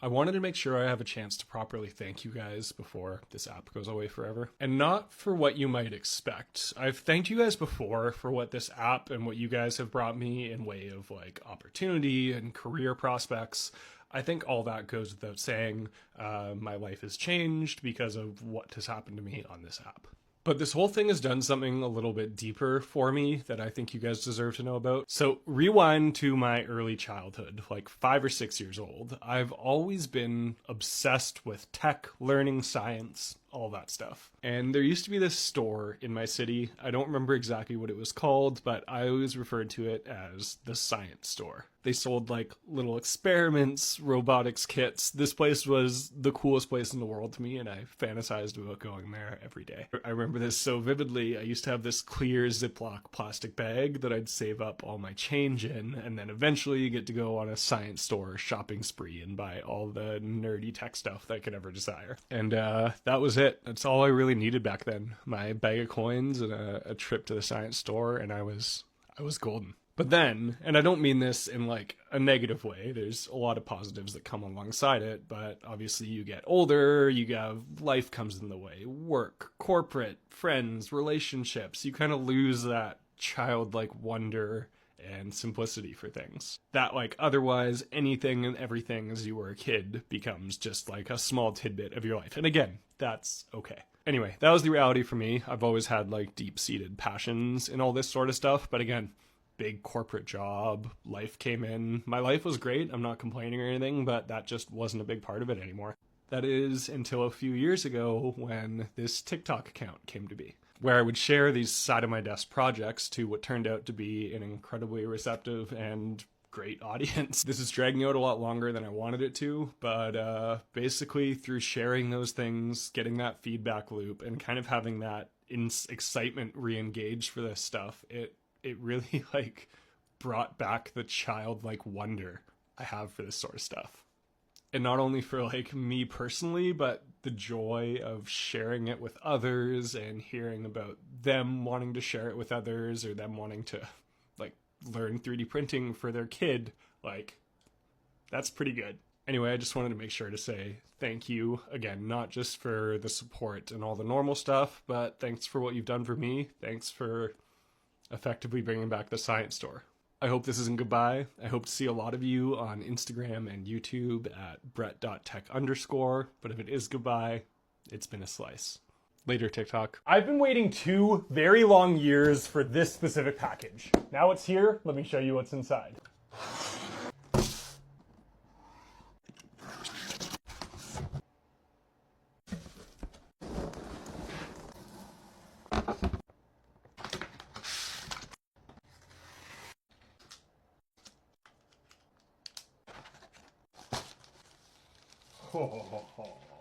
I wanted to make sure I have a chance to properly thank you guys before this app goes away forever. And not for what you might expect. I've thanked you guys before for what this app and what you guys have brought me in way of like opportunity and career prospects. I think all that goes without saying. My life has changed because of what has happened to me on this app. But this whole thing has done something a little bit deeper for me that I think you guys deserve to know about. So rewind to my early childhood, like 5 or 6 years old. I've always been obsessed with tech, learning, science, all that stuff. And there used to be this store in my city. I don't remember exactly what it was called, but I always referred to it as the science store. They sold like little experiments, robotics kits. This place was the coolest place in the world to me, and I fantasized about going there every day. I remember this so vividly. I used to have this clear Ziploc plastic bag that I'd save up all my change in, and then eventually you get to go on a science store shopping spree and buy all the nerdy tech stuff that I could ever desire. And that was it. That's all I really needed back then. My bag of coins and a trip to the science store, and I was golden. But then, and I don't mean this in like a negative way, there's a lot of positives that come alongside it, but obviously you get older, life comes in the way, work, corporate, friends, relationships, you kind of lose that childlike wonder and simplicity for things. That like otherwise anything and everything as you were a kid becomes just like a small tidbit of your life. And again, that's okay. Anyway, that was the reality for me. I've always had like deep-seated passions in all this sort of stuff, but again, big corporate job, life came in. My life was great, I'm not complaining or anything, but that just wasn't a big part of it anymore. That is until a few years ago when this TikTok account came to be, where I would share these side-of-my-desk projects to what turned out to be an incredibly receptive and great audience. This is dragging out a lot longer than I wanted it to, but basically through sharing those things, getting that feedback loop, and kind of having that excitement re-engaged for this stuff, it really like brought back the childlike wonder I have for this sort of stuff. And not only for like me personally, but the joy of sharing it with others and hearing about them wanting to share it with others, or them wanting to like learn 3D printing for their kid. Like, that's pretty good. Anyway, I just wanted to make sure to say thank you again, not just for the support and all the normal stuff, but thanks for what you've done for me. Thanks for effectively bringing back the science store. I hope this isn't goodbye. I hope to see a lot of you on Instagram and YouTube at brett.tech_, but if it is goodbye, it's been a slice. Later, TikTok. I've been waiting 2 very long years for this specific package. Now it's here, let me show you what's inside. Oh.